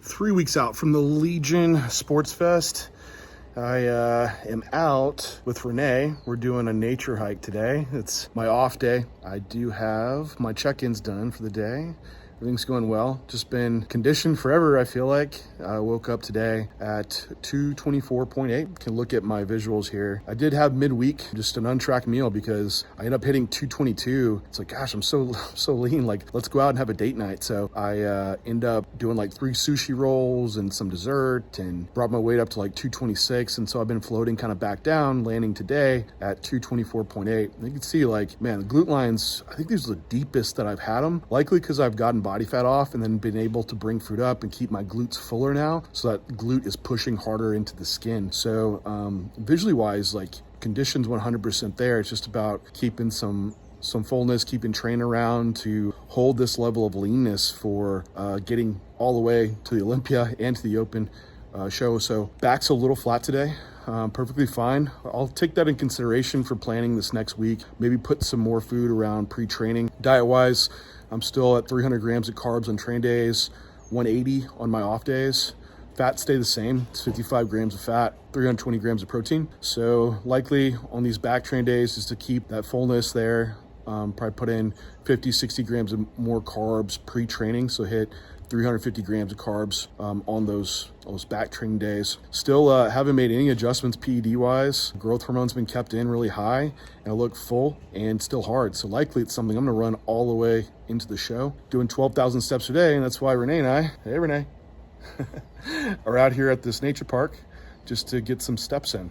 3 weeks out from the Legion Sports Fest. I am out with Renee. We're doing a nature hike today. It's my off day. I do have my check-ins done for the day. Everything's going well. Just been conditioned forever, I feel like. I woke up today at 224.8. Can look at my visuals here. I did have midweek, just an untracked meal because I ended up hitting 222. It's like, gosh, I'm so lean. Like, let's go out and have a date night. So I end up doing like 3 sushi rolls and some dessert and brought my weight up to like 226. And so I've been floating kind of back down, landing today at 224.8. You can see like, man, the glute lines, I think these are the deepest that I've had them. Likely because I've gotten body fat off and then been able to bring food up and keep my glutes fuller now, so that glute is pushing harder into the skin. So visually wise, like conditions 100% there. It's just about keeping some fullness, keeping train around to hold this level of leanness for getting all the way to the Olympia and to the Open show. So back's a little flat today. Perfectly fine. I'll take that in consideration for planning this next week. Maybe put some more food around pre-training. Diet-wise, I'm still at 300 grams of carbs on train days, 180 on my off days. Fat stay the same. It's 55 grams of fat, 320 grams of protein. So likely on these back train days is to keep that fullness there. Probably put in 50, 60 grams of more carbs pre-training. So hit 350 grams of carbs on those back training days. Still haven't made any adjustments PED wise. Growth hormone's been kept in really high and I look full and still hard. So likely it's something I'm gonna run all the way into the show. Doing 12,000 steps a day, and that's why Renee and I, hey Renee, are out here at this nature park just to get some steps in.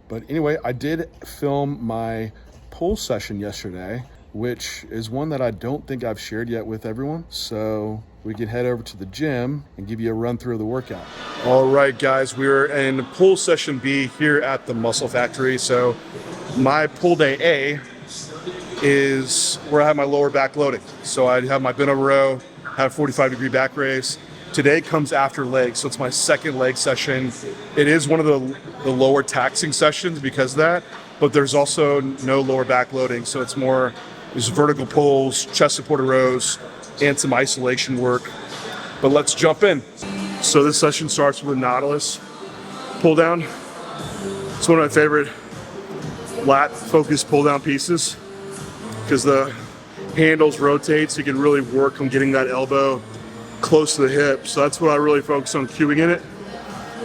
But anyway, I did film my pull session yesterday, which is one that I don't think I've shared yet with everyone. So we can head over to the gym and give you a run through of the workout. All right, guys, we're in pull session B here at the Muscle Factory. So my pull day A is where I have my lower back loading. So I have my bent over row, have 45-degree back raise. Today comes after legs, so it's my second leg session. It is one of the lower taxing sessions because of that, but there's also no lower back loading. So it's more just vertical pulls, chest supported rows, and some isolation work. But let's jump in. So this session starts with a Nautilus pull down. It's one of my favorite lat focused pull down pieces because the handles rotate, so you can really work on getting that elbow close to the hip. So that's what I really focus on cueing in it,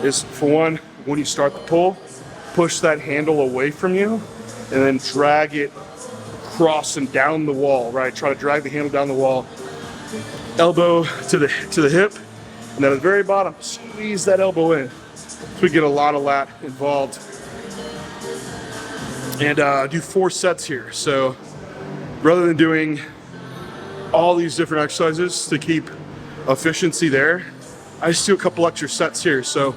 is for one, when you start the pull, push that handle away from you and then drag it across and down the wall, right? Try to drag the handle down the wall, elbow to the hip, and then at the very bottom, squeeze that elbow in. So we get a lot of lat involved. And do 4 sets here. So rather than doing all these different exercises to keep efficiency there, I just do a couple extra sets here. So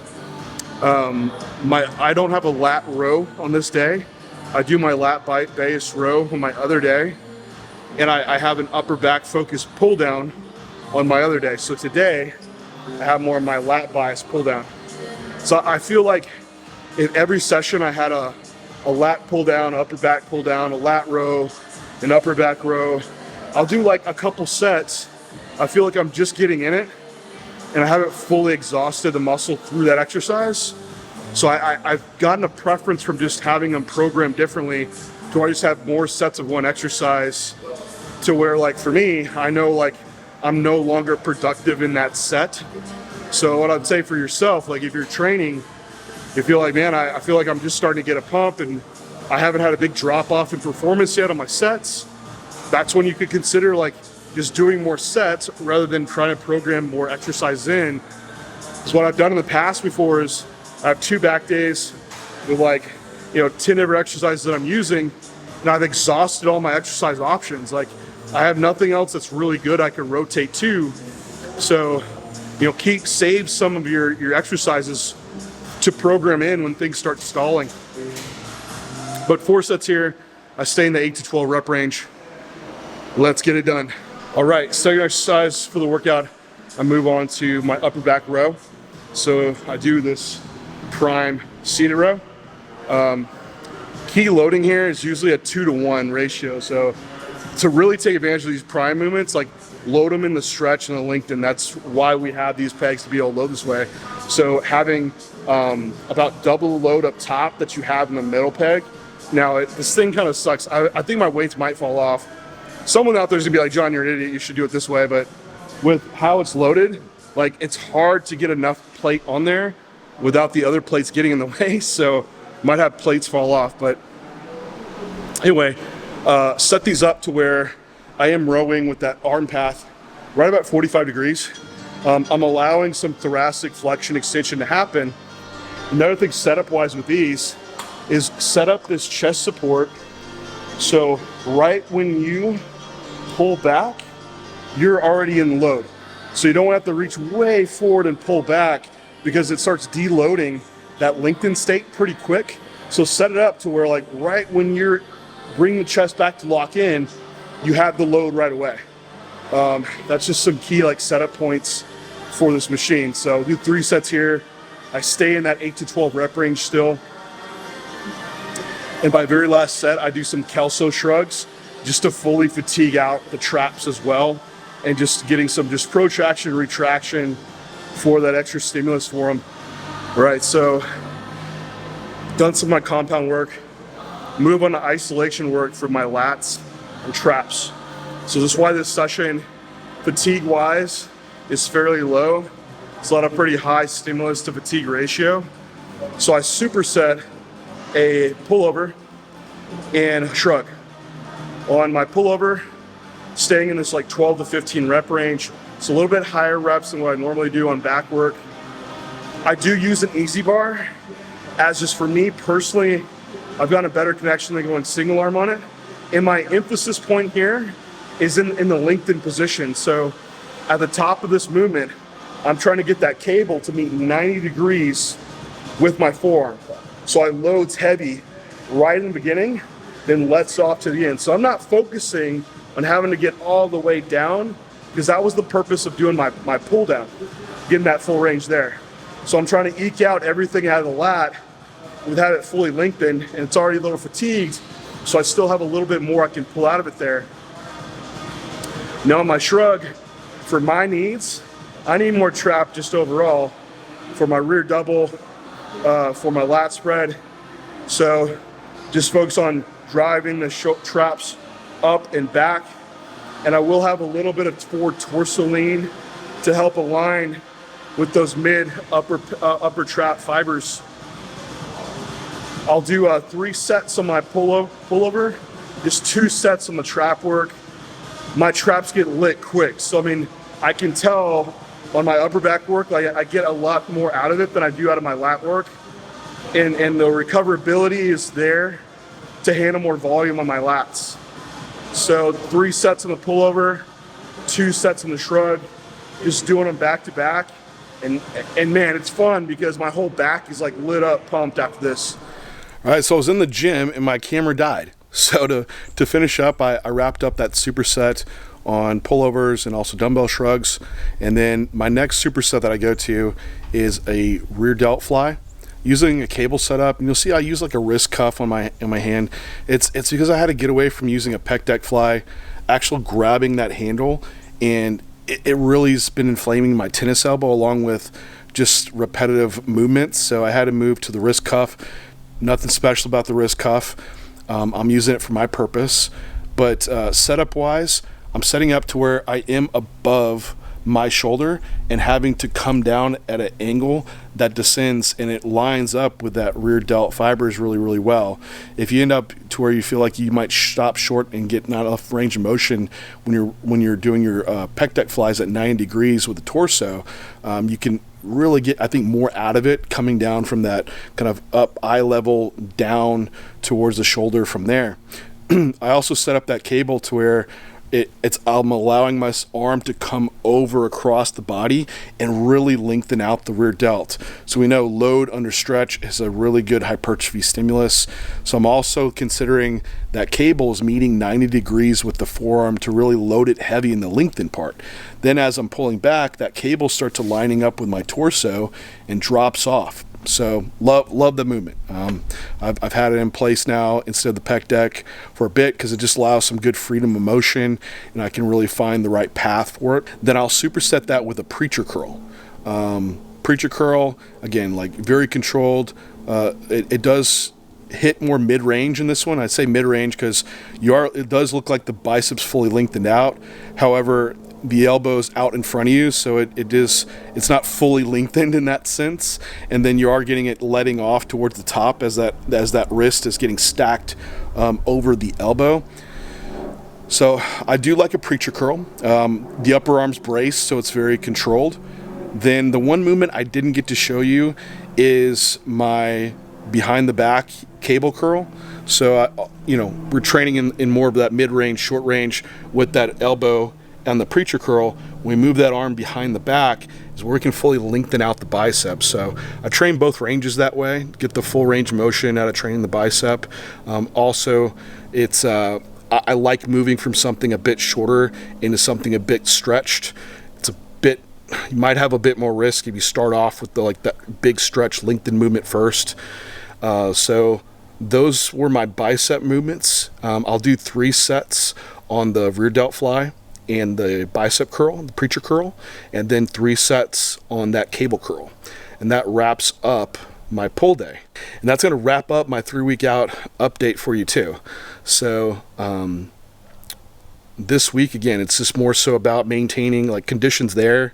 I don't have a lat row on this day. I do my lat base row on my other day, and I have an upper back focused pull down on my other day. So today I have more of my lat bias pull down. So I feel like in every session I had a lat pull down, upper back pull down, a lat row, an upper back row. I'll do like a couple sets. I feel like I'm just getting in it and I haven't fully exhausted the muscle through that exercise. So I've gotten a preference from just having them programmed differently to where I just have more sets of one exercise, to where, like, for me, I know like I'm no longer productive in that set. So what I'd say for yourself, like if you're training, you feel like, man, I feel like I'm just starting to get a pump and I haven't had a big drop off in performance yet on my sets, that's when you could consider like just doing more sets rather than trying to program more exercise in. Because what I've done in the past before is I have 2 back days with like, 10 different exercises that I'm using, and I've exhausted all my exercise options. Like I have nothing else that's really good I can rotate to. So, save some of your exercises to program in when things start stalling. But 4 sets here, I stay in the 8 to 12 rep range. Let's get it done. All right, second exercise for the workout, I move on to my upper back row. So I do this prime seated row. Key loading here is usually a 2-to-1 ratio. So to really take advantage of these prime movements, like load them in the stretch and the lengthen. That's why we have these pegs to be able to load this way. So having about double the load up top that you have in the middle peg. Now this thing kind of sucks. I think my weights might fall off. Someone out there's gonna be like, John, you're an idiot, you should do it this way. But with how it's loaded, like it's hard to get enough plate on there without the other plates getting in the way. So might have plates fall off. But anyway, set these up to where I am rowing with that arm path right about 45 degrees. I'm allowing some thoracic flexion extension to happen. Another thing setup wise with these is set up this chest support. So right when you pull back, you're already in load. So you don't have to reach way forward and pull back because it starts deloading that lengthened state pretty quick. So set it up to where like right when you're bringing the chest back to lock in, you have the load right away. That's just some key like setup points for this machine. So I'll do 3 sets here. I stay in that 8 to 12 rep range still. And by very last set, I do some Kelso shrugs just to fully fatigue out the traps as well. And just getting some just protraction, retraction for that extra stimulus for them. All right, so done some of my compound work. Move on to isolation work for my lats and traps. So this is why this session, fatigue-wise, is fairly low. It's a lot of pretty high stimulus to fatigue ratio. So I superset a pullover and a shrug. On my pullover, staying in this like 12 to 15 rep range. It's a little bit higher reps than what I normally do on back work. I do use an easy bar, as just for me personally, I've got a better connection than going single arm on it. And my emphasis point here is in the lengthened position. So at the top of this movement, I'm trying to get that cable to meet 90 degrees with my forearm. So I loads heavy right in the beginning, then lets off to the end. So I'm not focusing on having to get all the way down, because that was the purpose of doing my pull down, getting that full range there. So I'm trying to eke out everything out of the lat without it fully lengthened, and it's already a little fatigued, so I still have a little bit more I can pull out of it there. Now on my shrug, for my needs, I need more trap just overall for my rear double, for my lat spread. So just focus on driving the traps up and back, and I will have a little bit of forward torso lean to help align with those mid upper trap fibers. I'll do 3 sets on my pullover, just 2 sets on the trap work. My traps get lit quick, so I mean, I can tell on my upper back work, I get a lot more out of it than I do out of my lat work, and the recoverability is there to handle more volume on my lats. So 3 sets on the pullover, 2 sets on the shrug, just doing them back to back. And man, it's fun because my whole back is like lit up, pumped after this. All right, so I was in the gym and my camera died. So to finish up, I wrapped up that superset on pullovers and also dumbbell shrugs. And then my next superset that I go to is a rear delt fly, using a cable setup. And you'll see I use like a wrist cuff on my hand. It's because I had to get away from using a pec deck fly, actually grabbing that handle, and it really has been inflaming my tennis elbow along with just repetitive movements. So I had to move to the wrist cuff. Nothing special about the wrist cuff. I'm using it for my purpose. But setup wise, I'm setting up to where I am above my shoulder and having to come down at an angle that descends, and it lines up with that rear delt fibers really, really well. If you end up to where you feel like you might stop short and get not enough range of motion when you're doing your pec deck flies at 90 degrees with the torso, you can really get, I think, more out of it coming down from that kind of up eye level down towards the shoulder from there. I also set up that cable to where I'm allowing my arm to come over across the body and really lengthen out the rear delt. So we know load under stretch is a really good hypertrophy stimulus. So I'm also considering that cable is meeting 90 degrees with the forearm to really load it heavy in the lengthened part. Then as I'm pulling back, that cable starts aligning up with my torso and drops off. So love the movement. I've had it in place now instead of the pec deck for a bit because it just allows some good freedom of motion, and I can really find the right path for it. Then I'll superset that with a preacher curl. Preacher curl, again, like very controlled. It does hit more mid-range in this one. I'd say mid-range because it does look like the biceps fully lengthened out. However, the elbow's out in front of you, so it's not fully lengthened in that sense, and then you are getting it letting off towards the top as that wrist is getting stacked over the elbow. So I do like a preacher curl. The upper arm's braced, so it's very controlled. Then the one movement I didn't get to show you is my behind the back cable curl. So we're training in more of that mid-range, short range with that elbow and the preacher curl. When we move that arm behind the back is where we can fully lengthen out the bicep. So I train both ranges that way, get the full range of motion out of training the bicep. Also, it's I like moving from something a bit shorter into something a bit stretched. You might have a bit more risk if you start off with that big stretch lengthened movement first. So those were my bicep movements. I'll do 3 sets on the rear delt fly and the bicep curl, the preacher curl, and then 3 sets on that cable curl. And that wraps up my pull day. And that's going to wrap up my 3-week out update for you too. So this week, again, it's just more so about maintaining conditions there.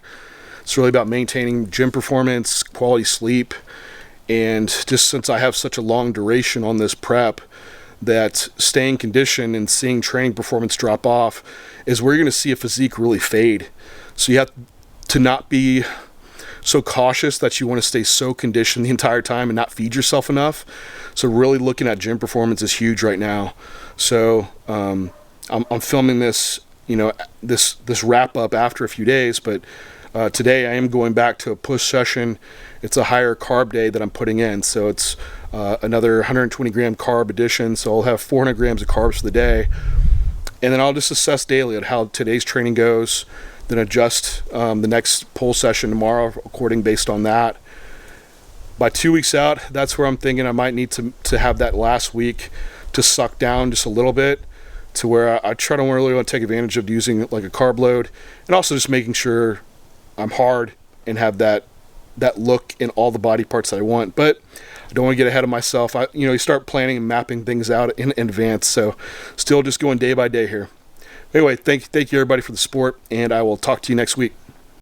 It's really about maintaining gym performance, quality sleep, and just since I have such a long duration on this prep, that staying conditioned and seeing training performance drop off is where you're going to see a physique really fade. So you have to not be so cautious that you want to stay so conditioned the entire time and not feed yourself enough. So really looking at gym performance is huge right now. So I'm filming this, this wrap up after a few days, but today I am going back to a push session. It's a higher carb day that I'm putting in, so it's another 120 gram carb addition, so I'll have 400 grams of carbs for the day, and then I'll just assess daily at how today's training goes, then adjust the next pull session tomorrow according based on that. By 2 weeks out, that's where I'm thinking I might need to have that last week to suck down just a little bit, to where I don't really want to take advantage of using like a carb load, and also just making sure I'm hard and have that look in all the body parts that I want. But I don't want to get ahead of myself. You start planning and mapping things out in advance. So still just going day by day here. Anyway, thank you everybody for the support, and I will talk to you next week.